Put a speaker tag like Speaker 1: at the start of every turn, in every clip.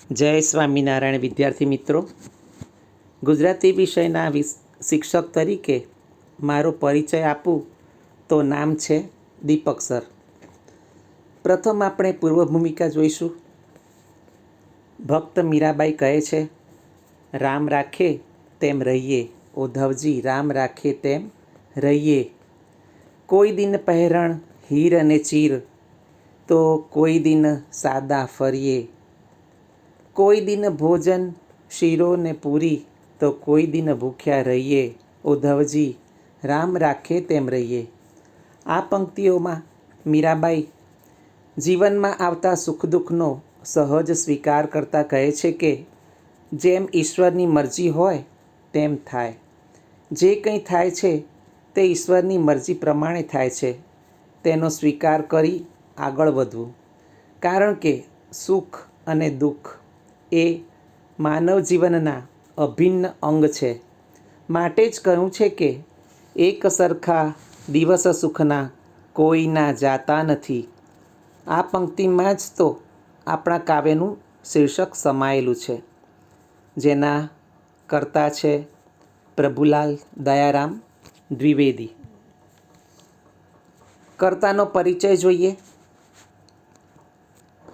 Speaker 1: જય સ્વામિનારાયણ વિદ્યાર્થી મિત્રો, ગુજરાતી વિષયના શિક્ષક તરીકે મારો પરિચય આપું તો નામ છે દીપક સર. પ્રથમ આપણે પૂર્વ ભૂમિકા જોઈશું. ભક્ત મીરાબાઈ કહે છે, રામ રાખે તેમ રહીએ, ઓધવજી રામ રાખે તેમ રહીએ. કોઈ દિન પહેરણ હીર અને ચીર, તો કોઈ દિન સાદા ફરીએ. કોઈ દિન ભોજન શીરો ને પૂરી, તો કોઈ દિન ભૂખ્યા રહીએ. ઓધવજી રામ રાખે તેમ રહીએ. આ પંક્તિઓમાં મીરાબાઈ જીવનમાં આવતા સુખ દુઃખનો સહજ સ્વીકાર કરતાં કહે છે કે જેમ ઈશ્વરની મરજી હોય તેમ થાય. જે કંઈ થાય છે તે ઈશ્વરની મરજી પ્રમાણે થાય છે, તેનો સ્વીકાર કરી આગળ વધવું. કારણ કે સુખ અને દુઃખ એ માનવ જીવનના અભિન્ન અંગ છે. માટે જ કહ્યું છે કે એક સરખા દિવસ સુખના કોઈના જાતા નથી. આ પંક્તિમાં જ તો આપણા કાવ્યનું શીર્ષક સમાયેલું છે, જેના કર્તા છે પ્રભુલાલ દયારામ દ્વિવેદી. કર્તાનો પરિચય જોઈએ.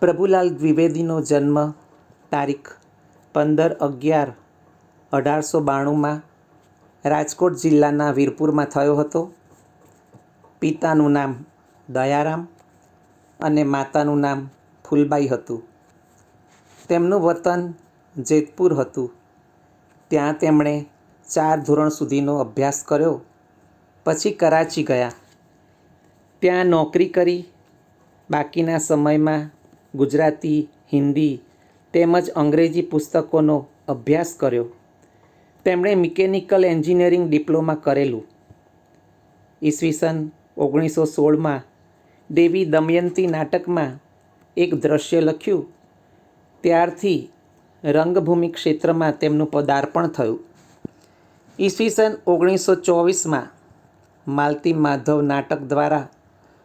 Speaker 1: પ્રભુલાલ દ્વિવેદીનો જન્મ તારીખ 15/11/1892 રાજકોટ જિલ્લાના વીરપુરમાં થયો હતો. પિતાનું નામ દયારામ અને માતાનું નામ ફૂલબાઈ હતું. તેમનું વતન જેતપુર હતું. ત્યાં તેમણે 4 ધોરણ સુધીનો અભ્યાસ કર્યો. પછી કરાચી ગયા. ત્યાં નોકરી કરી બાકીના સમયમાં ગુજરાતી, હિન્દી તેમજ અંગ્રેજી પુસ્તકોનો અભ્યાસ કર્યો. તેમણે મિકેનિકલ એન્જિનિયરિંગ ડિપ્લોમા કરેલું. ઈસવીસન 1916માં દેવી દમયંતી નાટકમાં એક દ્રશ્ય લખ્યું. ત્યારથી રંગભૂમિ ક્ષેત્રમાં તેમનું પદાર્પણ થયું. ઈસવીસન 1924માં માલતી માધવ નાટક દ્વારા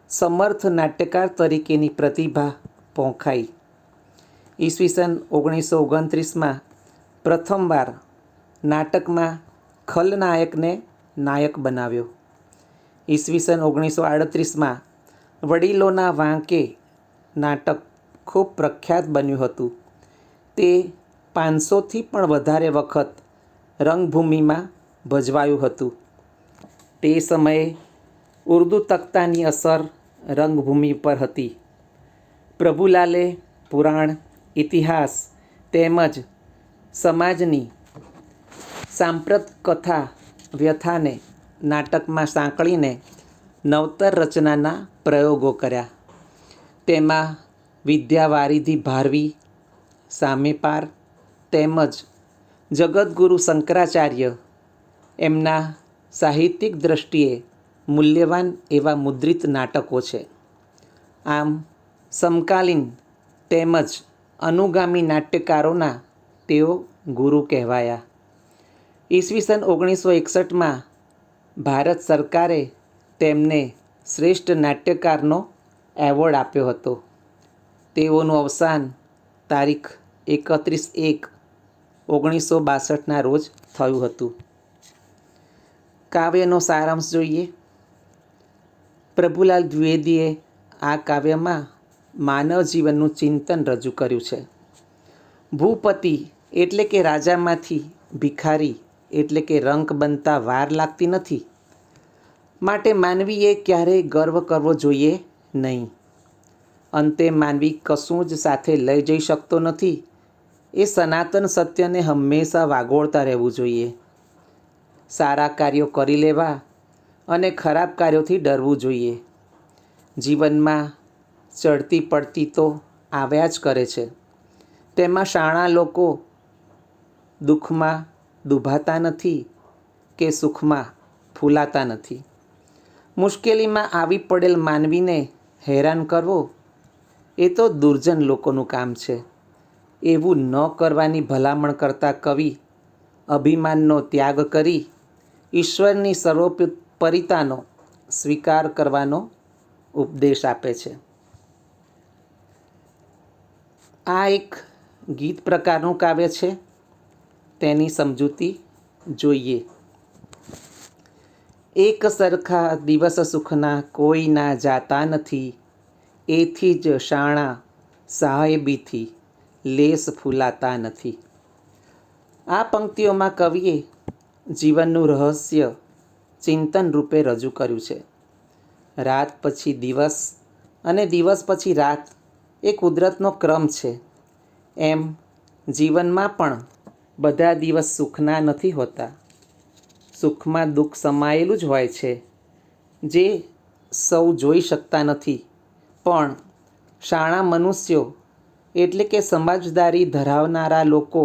Speaker 1: સમર્થ નાટ્યકાર તરીકેની પ્રતિભા પોંખાઈ. ઈસવીસન 1929માં પ્રથમવાર નાટકમાં ખલનાયકને નાયક બનાવ્યો. ઈસવીસન 1938માં વડીલોના વાંકે નાટક ખૂબ પ્રખ્યાત બન્યું હતું. તે 500થી પણ વધારે વખત રંગભૂમિમાં ભજવાયું હતું. તે સમયે ઉર્દૂ તખ્તાની અસર રંગભૂમિ પર હતી. પ્રભુલાલે પુરાણ, ઇતિહાસ તેમજ સમાજની સાંપ્રત કથા વ્યથાને નાટકમાં સાંકળીને નવતર રચનાના પ્રયોગો કર્યા. તેમાં વિદ્યાવારિધિ ભારવી, સામેપાર તેમજ જગદગુરુ શંકરાચાર્ય એમના સાહિત્યિક દ્રષ્ટિએ મૂલ્યવાન એવા મુદ્રિત નાટકો છે. આમ સમકાલીન તેમજ અનુગામી નાટ્યકારોના તેઓ ગુરુ કહેવાયા. ઈસવીસન 1961માં ભારત સરકારે તેમને શ્રેષ્ઠ નાટ્યકારનો એવોર્ડ આપ્યો હતો. તેઓનું અવસાન તારીખ 31/1/1962ના રોજ થયું હતું. કાવ્યનો સારાંશ જોઈએ. પ્રભુલાલ દ્વિવેદીએ આ કાવ્યમાં માનવ જીવનનું ચિંતન રજૂ કર્યું છે. ભૂપતિ એટલે કે રાજામાંથી ભિખારી એટલે કે રંક બનતા વાર લાગતી નથી. માટે માનવીએ ક્યારેય ગર્વ કરવો જોઈએ નહીં. અંતે માનવી કશું જ સાથે લઈ જઈ શકતો નથી. એ સનાતન સત્યને હંમેશા વાગોળતા રહેવું જોઈએ. સારા કાર્યો કરી લેવા અને ખરાબ કાર્યોથી ડરવું જોઈએ. જીવનમાં ચડતી પડતી તો આવ્યા જ કરે છે. તેમાં શાણા લોકો દુઃખમાં ડૂબાતા નથી કે સુખમાં ફૂલાતા નથી. મુશ્કેલીમાં આવી પડેલ માનવીને હેરાન કરવો એ તો દુર્જન લોકોનું કામ છે. એવું ન કરવાની ભલામણ કરતા કવિ અભિમાનનો ત્યાગ કરી ઈશ્વરની સર્વોપરિતાનો સ્વીકાર કરવાનો ઉપદેશ આપે છે. આ એક ગીત પ્રકારનું કાવ્ય છે. તેની સમજૂતી જોઈએ. એક સરખા દિવસ સુખના કોઈના જાતા નથી, એથી જ શાણા સાહેબીથી લેસ ફૂલાતા નથી. આ પંક્તિઓમાં કવિએ જીવનનું રહસ્ય ચિંતન રૂપે રજૂ કર્યું છે. રાત પછી દિવસ અને દિવસ પછી રાત એ કુદરતનો ક્રમ છે. એમ જીવનમાં પણ બધા દિવસ સુખના નથી હોતા. સુખમાં દુઃખ સમાયેલું જ હોય છે, જે સૌ જોઈ શકતા નથી. પણ શાણા મનુષ્યો એટલે કે સમજદારી ધરાવનારા લોકો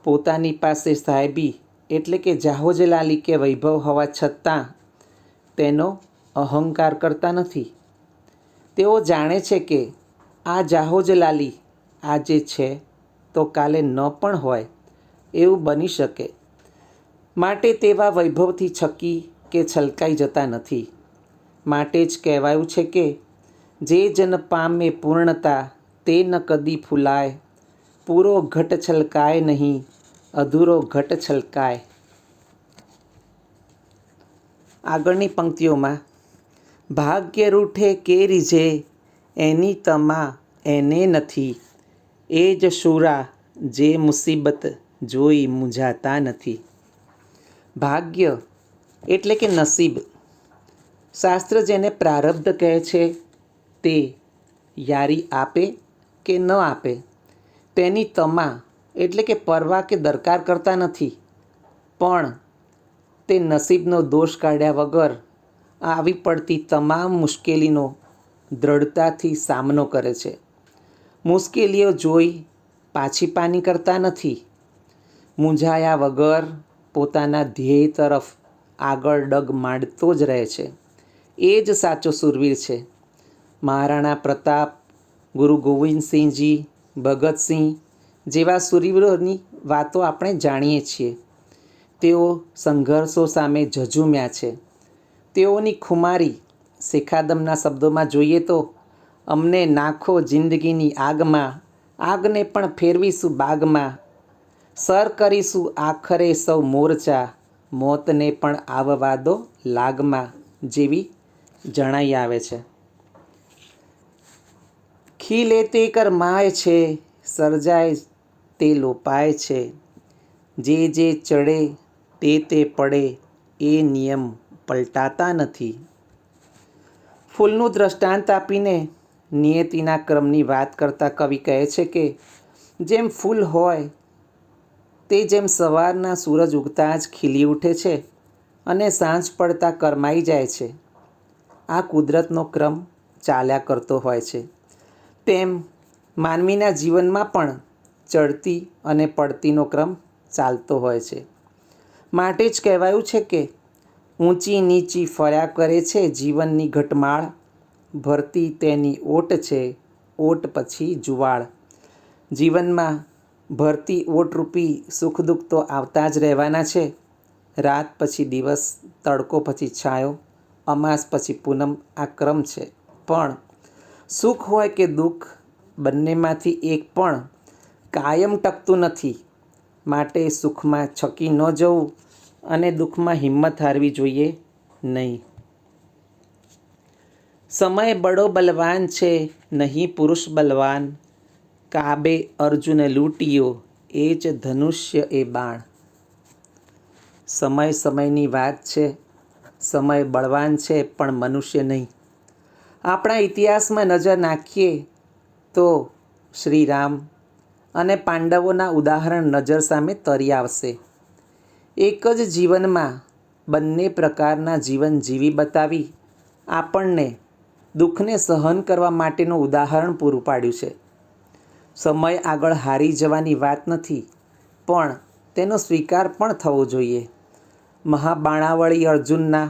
Speaker 1: પોતાની પાસે સાહેબી એટલે કે જાહોજલાલી કે વૈભવ હોવા છતાં તેનો અહંકાર કરતા નથી. તેઓ જાણે છે કે આ જાહોજલાલી આજે છે તો કાલે ન પણ હોય એવું બની શકે. માટે તેવા વૈભવથી છકી કે છલકાઈ જતા નથી. માટે જ કહેવાયું છે કે જે જન પામે પૂર્ણતા તે ન કદી ફૂલાય, પૂરો ઘટ છલકાય નહીં, અધૂરો ઘટ છલકાય. આગળની પંક્તિઓમાં ભાગ્ય રૂઠે કે રીઝે, એની તમા એને નથી, એ જ શુરા જે મુસીબત જોઈ મૂંઝાતા નથી. ભાગ્ય એટલે કે નસીબ. શાસ્ત્ર જેને પ્રારબ્ધ કહે છે તે યારી આપે કે ન આપે તેની તમા એટલે કે પરવા કે દરકાર કરતા નથી. પણ તે નસીબનો દોષ કાઢ્યા વગર આવી પડતી તમામ મુશ્કેલીનો દ્રઢતાથી સામનો કરે છે. મુશ્કેલીઓ જોઈ પાછી પાની કરતા નથી. મૂંઝાયા વગર પોતાના ધ્યેય તરફ આગળ ડગ માંડતો જ રહે છે. એ જ સાચો શૂરવીર છે. મહારાણા પ્રતાપ, ગુરુ ગોવિંદસિંહજી, ભગતસિંહ જેવા શૂરવીરોની વાતો આપણે જાણીએ છીએ. તેઓ સંઘર્ષો સામે ઝઝૂમ્યા છે. તેઓની ખુમારી શેખાદમના શબ્દોમાં જોઈએ તો, અમને નાખો જિંદગીની આગમાં, આગને પણ ફેરવીશું બાગમાં, સર કરીશું આખરે સૌ મોરચા, મોતને પણ આવવા દો લાગમાં જેવી જણાઈ આવે છે. ખીલે તે કરમાય છે, સર્જાય તે લોપાય છે, જે જે ચડે તે પડે, એ નિયમ પલટાતા નથી. ફૂલનું દ્રષ્ટાંત આપીને નિયતિના ક્રમની વાત કરતા કવિ કહે છે કે જેમ ફૂલ હોય તે જેમ સવારના સૂરજ ઉગતા જ ખીલી ઉઠે છે અને સાંજ પડતા કરમાઈ જાય છે, આ કુદરતનો ક્રમ ચાલ્યા કરતો હોય છે. તેમ માનવીના જીવનમાં પણ ચડતી અને પડતીનો ક્રમ ચાલતો હોય છે. માટે જ કહેવાયું છે કે ઊંચી નીચી ફર્યા કરે છે જીવનની ઘટમાળ, ભરતી તેની ઓટ છે, ઓટ પછી જુવાળ. જીવનમાં ભરતી ઓટરૂપી સુખ દુઃખ તો આવતા જ રહેવાના છે. રાત પછી દિવસ, તડકો પછી છાંયો, અમાસ પછી પૂનમ, આ ક્રમ છે. પણ સુખ હોય કે દુઃખ, બંનેમાંથી એક પણ કાયમ ટકતું નથી. માટે સુખમાં છકી ન જવું અને દુઃખમાં હિંમત હારવી જોઈએ નહીં. સમય બડો બલવાન છે, નહીં પુરુષ બલવાન, કાબે અર્જુન લૂંટ્યો, એ જ ધનુષ્ય એ બાણ. સમય સમયની વાત છે. સમય બળવાન છે પણ મનુષ્ય નહીં. આપણા ઇતિહાસમાં નજર નાખીએ તો શ્રી રામ અને પાંડવોના ઉદાહરણ નજર સામે તરી આવશે. એક જ જીવનમાં બંને પ્રકારના જીવન જીવી બતાવી આપણને દુઃખને સહન કરવા માટેનું ઉદાહરણ પૂરું પાડ્યું છે. સમય આગળ હારી જવાની વાત નથી, પણ તેનો સ્વીકાર પણ થવો જોઈએ. મહાબાણાવળી અર્જુનના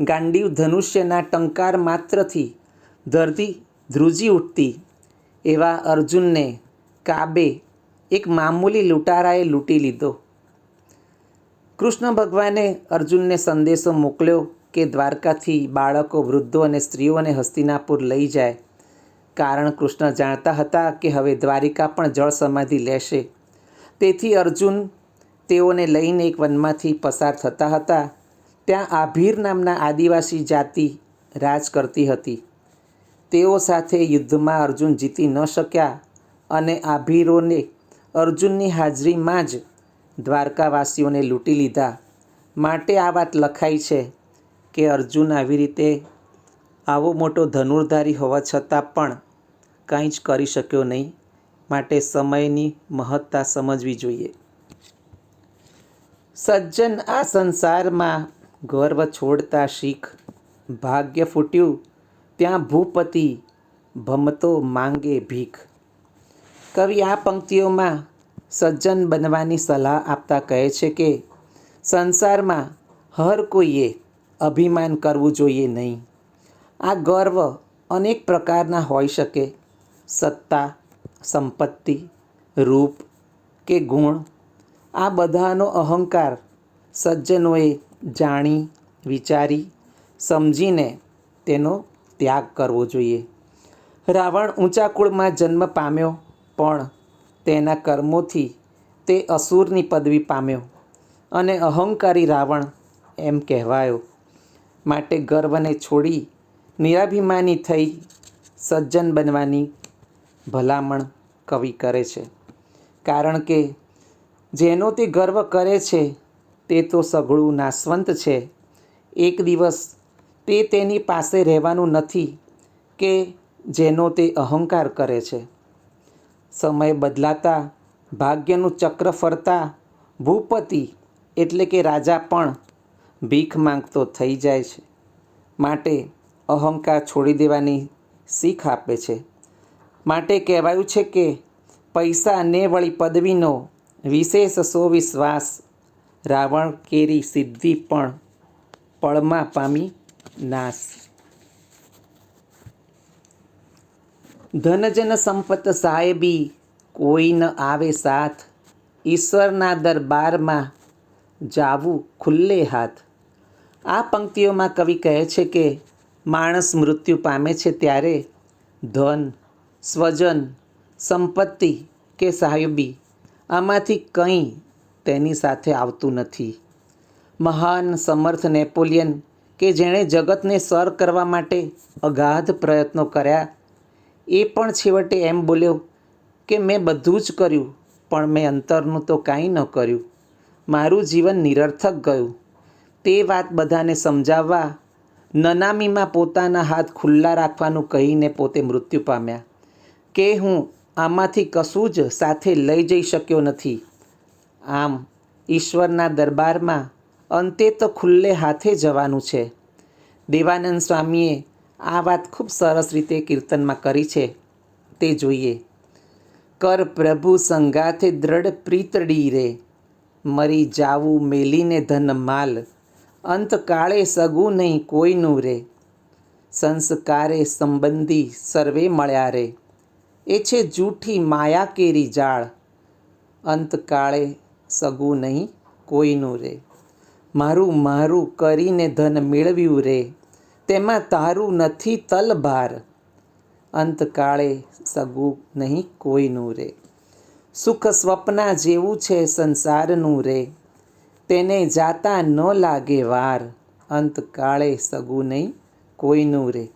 Speaker 1: ગાંડીવ ધનુષ્યના ટંકાર માત્રથી ધરતી ધ્રુજી ઉઠતી એવા અર્જુનને કાબે એક મામૂલી લૂંટારાએ લૂંટી લીધો. કૃષ્ણ ભગવાને અર્જુનને સંદેશો મોકલ્યો કે દ્વારકાથી બાળકો, વૃદ્ધો અને સ્ત્રીઓને હસ્તિનાપુર લઈ જાય, કારણ કૃષ્ણ જાણતા હતા કે હવે દ્વારિકા પણ જળ સમાધિ લેશે. તેથી અર્જુન તેઓને લઈને એક વનમાંથી પસાર થતા હતા. ત્યાં આભીર નામના આદિવાસી જાતિ રાજ કરતી હતી. તેઓ સાથે યુદ્ધમાં અર્જુન જીતી ન શક્યા અને આભીરોને અર્જુનની હાજરીમાં જ દ્વારકાવાસીઓને લૂંટી લીધા. માટે આ વાત લખાઈ છે કે અર્જુન આવી રીતે આવો મોટો ધનુર્ધારી હોવા છતાં પણ કંઈ જ કરી શક્યો નહીં. માટે સમયની મહત્તા સમજવી જોઈએ. સજ્જન આ સંસારમાં ગર્વ છોડતા શીખ. ભાગ્ય ફૂટ્યું ત્યાં ભૂપતિ ભમતો માંગે ભીખ. કવિ આ પંક્તિઓમાં સજ્જન બનવાની સલાહ આપતા કહે છે કે સંસારમાં હર કોઈએ અભિમાન કરવું જોઈએ નહીં. આ ગર્વ અનેક પ્રકારના હોઈ શકે. સત્તા, સંપત્તિ, રૂપ કે ગુણ. આ બધાનો અહંકાર સજ્જનોએ જાણી વિચારી સમજીને તેનો ત્યાગ કરવો જોઈએ. રાવણ ઊંચા કુળમાં જન્મ પામ્યો પણ તેના કર્મોથી તે અસુરની પદવી પામ્યો અને અહંકારી રાવણ એમ કહેવાયો. માટે ગર્વને છોડી નિરાભિમાની થઈ સજ્જન બનવાની ભલામણ કવિ કરે છે. કારણ કે જેનો તે ગર્વ કરે છે તે તો સઘળું નાશવંત છે. એક દિવસ તે તેની પાસે રહેવાનું નથી કે જેનો તે અહંકાર કરે છે. સમય બદલાતા ભાગ્યનું ચક્ર ફરતા ભૂપતિ એટલે કે રાજા પણ ભીખ માંગતો થઈ જાય છે. માટે અહંકાર છોડી દેવાની શીખ આપે છે. માટે કહેવાયું છે કે પૈસા ને વળી પદવીનો વિશેષ સો વિશ્વાસ. રાવણ કેરી સિદ્ધિ પણ પળમાં પામી નાશ. ધનજન સંપત સાહેબી કોઈ ન આવે સાથ. ઈશ્વરના દરબારમાં જાવું ખુલ્લે હાથ. આ પંક્તિઓમાં કવિ કહે છે કે માણસ મૃત્યુ પામે છે ત્યારે ધન, સ્વજન, સંપત્તિ કે સાહેબી આમાંથી કંઈ તેની સાથે આવતું નથી. મહાન સમર્થ નેપોલિયન કે જેણે જગતને સર કરવા માટે અગાધ પ્રયત્નો કર્યા એ પણ છેવટે એમ બોલ્યો કે મેં બધું જ કર્યું પણ મેં અંતરનું તો કાંઈ ન કર્યું. મારું જીવન નિરર્થક ગયું. તે વાત બધાને સમજાવવા નનામીમાં પોતાના હાથ ખુલ્લા રાખવાનું કહીને પોતે મૃત્યુ પામ્યા કે હું આમાંથી કશું જ સાથે લઈ જઈ શક્યો નથી. આમ ઈશ્વરના દરબારમાં અંતે તો ખુલ્લે હાથે જવાનું છે. દેવાનંદ સ્વામીએ આ વાત ખૂબ સરસ રીતે કીર્તનમાં કરી છે. તે જોઈએ. કર પ્રભુ સંગાથે દ્રઢ પ્રીતડી રે. મરી જાવું મેલીને ધન માલ. અંતકાળે સગું નહીં કોઈનું રે. સંસ્કારે સંબંધી સર્વે મળ્યા રે. એ છે જૂઠી માયા કેરી જાળ. અંતકાળે સગું નહીં કોઈનું રે. મારું મારું કરીને ધન મેળવ્યું રે. તેમાં તારું નથી તલભાર. અંતકાળે સગું નહીં કોઈનું રે. સુખ સ્વપ્ના જેવું છે સંસારનું રે. તેને જાતા ન લાગે વાર. અંતકાળે સગું નહીં કોઈનું રે.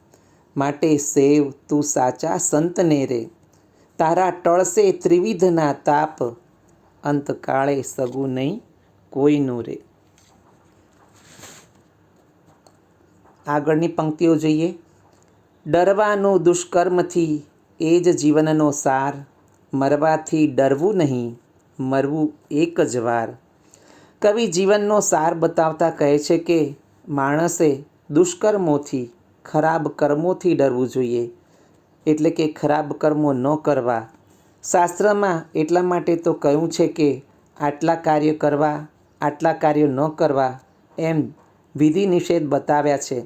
Speaker 1: માટે સેવ તું સાચા સંતને રે. તારા ટળશે ત્રિવિધના તાપ. અંતકાળે સગું નહીં કોઈનું રે. આગળની પંક્તિઓ જોઈએ. ડરવાનું દુષ્કર્મથી એ જ જીવનનો સાર. મરવાથી ડરવું નહીં મરવું એક જ વાર. કવિ જીવનનો સાર બતાવતા કહે છે કે માણસે દુષ્કર્મોથી ખરાબ કર્મોથી ડરવું જોઈએ. એટલે કે ખરાબ કર્મો ન કરવા. શાસ્ત્રમાં એટલા માટે તો કહ્યું છે કે આટલા કાર્ય કરવા આટલા કાર્યો ન કરવા એમ વિધિ નિષેધ બતાવ્યા છે.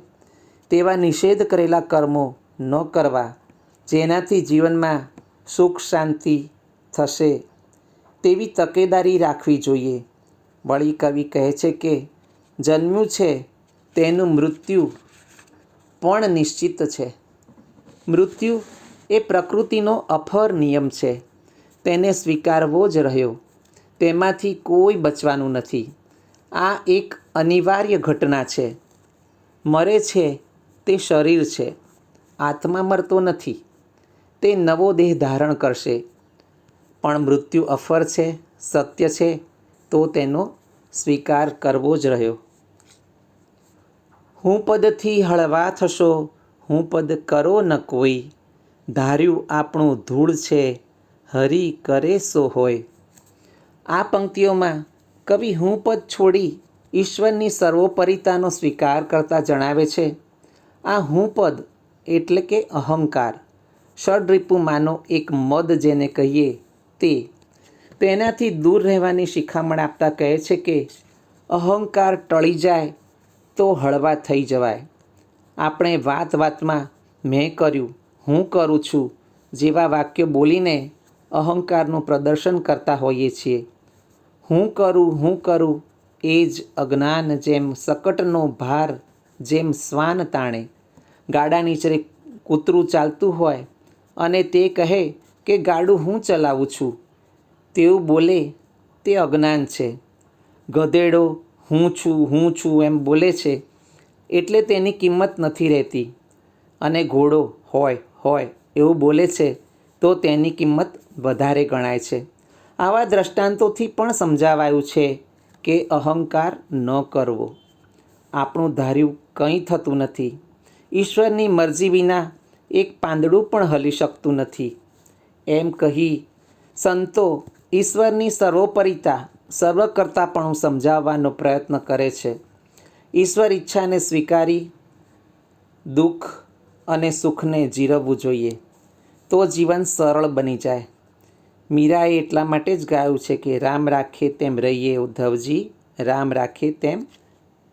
Speaker 1: તેવા નિષેધ કરેલા કર્મો ન કરવા જેનાથી જીવનમાં સુખ શાંતિ થશે તેવી તકેદારી રાખવી જોઈએ. વળી કવિ કહે છે કે જન્મ્યું છે તેનું મૃત્યુ પણ નિશ્ચિત છે. મૃત્યુ એ પ્રકૃતિનો અફર નિયમ છે, તેને સ્વીકારવો જ રહ્યો. તેમાંથી કોઈ બચવાનું નથી. આ એક અનિવાર્ય ઘટના છે. મરે છે તે શરીર છે, આત્મા મરતો નથી. તે નવો દેહ ધારણ કરશે. પણ મૃત્યુ અફર છે, સત્ય છે, તો તેનો સ્વીકાર કરવો જ રહ્યો. હું પદથી હળવા થશો, હું પદ કરો ન કોઈ. ધાર્યું આપણું ધૂળ છે, હરી કરે સો હોય. આ પંક્તિઓમાં કવિ હું પદ છોડી ઈશ્વરની સર્વોપરિતાનો સ્વીકાર કરતા જણાવે છે. આ હું પદ એટલે કે અહંકાર, ષડરિપુમાંનો એક મદ જેને કહીએ તે. તેનાથી દૂર રહેવાની શિખામણ આપતા કહે છે કે અહંકાર ટળી જાય તો હળવા થઈ જવાય. આપણે વાત વાતમાં મેં કર્યું, હું કરું છું જેવા વાક્યો બોલીને અહંકારનું પ્રદર્શન કરતા હોઈએ છીએ. હું કરું એ જ અજ્ઞાન જેમ સકટનો ભાર, જેમ શ્વાન તાણે. ગાડા નીચે કૂતરું ચાલતું હોય અને તે કહે કે ગાડું હું ચલાવું છું, તેવું બોલે તે અજ્ઞાન છે. ગધેડો હું છું એમ બોલે છે એટલે તેની કિંમત નથી રહેતી. અને ઘોડો હોય એવું બોલે છે તો તેની કિંમત વધારે ગણાય છે. આવા દ્રષ્ટાંતોથી પણ સમજાવાયું છે કે અહંકાર ન કરવો. આપણું ધાર્યું કંઈ થતું નથી. ઈશ્વરની મરજી વિના એક પાંદડું પણ હલી શકતું નથી. એમ કહી સંતો ઈશ્વરની સર્વોપરિતા, સર્વકર્તાપણું સમજાવવાનો પ્રયત્ન કરે છે. ઈશ્વર ઈચ્છાને સ્વીકારી દુઃખ અને સુખને જીરવવું જોઈએ, તો જીવન સરળ બની જાય. મીરાએ એટલા માટે જ ગાયું છે કે રામ રાખે તેમ રહીએ ઉદ્ધવજી, રામ રાખે તેમ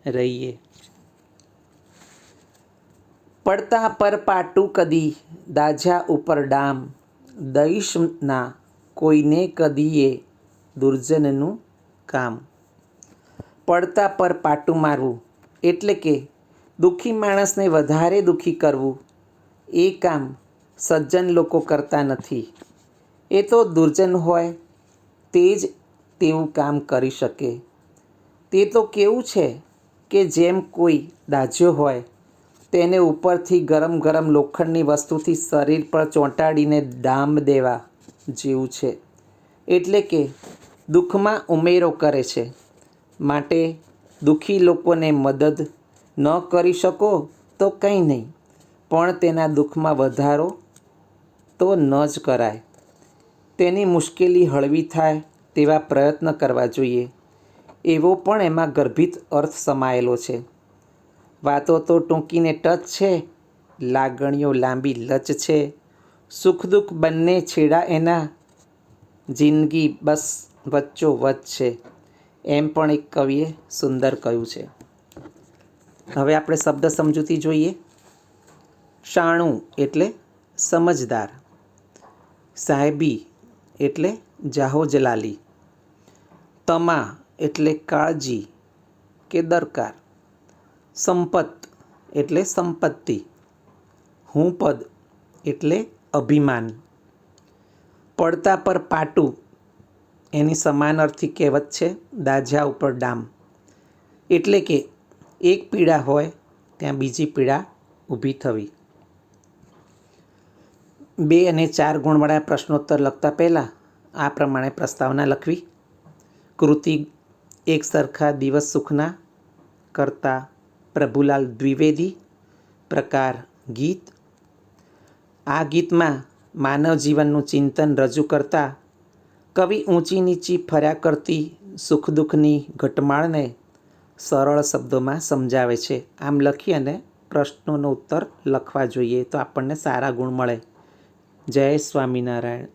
Speaker 1: રહીએ. પડતા પર પાટું કદી, દાઝા ઉપર ડામ. દઈશ ના કોઈને કદીએ, દુર્જનનું કામ. પડતા પર પાટું મારવું એટલે કે દુઃખી માણસને વધારે દુઃખી કરવું, એ કામ સજ્જન લોકો કરતા નથી. એ તો દુર્જન હોય તે જ તેવું કામ કરી શકે. તે તો કેવું છે કે જેમ કોઈ દાઝ્યો હોય તેને ઉપરથી ગરમ ગરમ લોખંડની વસ્તુથી શરીર પર ચોંટાડીને ડામ દેવા જેવું છે. એટલે કે દુઃખમાં ઉમેરો કરે છે. માટે દુઃખી લોકોને મદદ ન કરી શકો તો કંઈ નહીં, પણ તેના દુઃખમાં વધારો તો ન જ કરાય. તેની મુશ્કેલી હળવી થાય તેવા પ્રયત્ન કરવા જોઈએ, એવો પણ એમાં ગર્ભિત અર્થ સમાયેલો છે. વાતો તો ટૂંકીને ટચ છે, લાગણીઓ લાંબી લચ છે. સુખ દુઃખ બંને છેડા એના, જિંદગી બસ વચ્ચોવચ છે. એમ પણ એક કવિએ સુંદર કહ્યું છે. હવે આપણે શબ્દ સમજૂતી જોઈએ. શાણું એટલે સમજદાર. સાહેબી એટલે જાહોજલાલી. તમા એટલે કાળજી કે દરકાર. સંપત એટલે સંપત્તિ. હુંપદ એટલે અભિમાન. પડતા પર પાટું એની સમાનાર્થી કહેવત છે દાઝા ઉપર ડામ. એટલે કે એક પીડા હોય ત્યાં બીજી પીડા ઊભી થવી. 2 અને 4 ગુણવાળા પ્રશ્નોત્તર લખતા પહેલાં આ પ્રમાણે પ્રસ્તાવના લખવી. કૃતિ એક સરખા દિવસ સુખના, કરતા પ્રભુલાલ દ્વિવેદી. પ્રકાર ગીત. આ ગીતમાં માનવ જીવનનું ચિંતન રજૂ કરતા કવિ ઊંચી નીચી ફર્યા કરતી સુખ દુઃખની ઘટમાળને સરળ શબ્દોમાં સમજાવે છે. આમ લખી અને પ્રશ્નોનો ઉત્તર લખવા જોઈએ તો આપણને સારા ગુણ મળે. જય સ્વામિનારાયણ.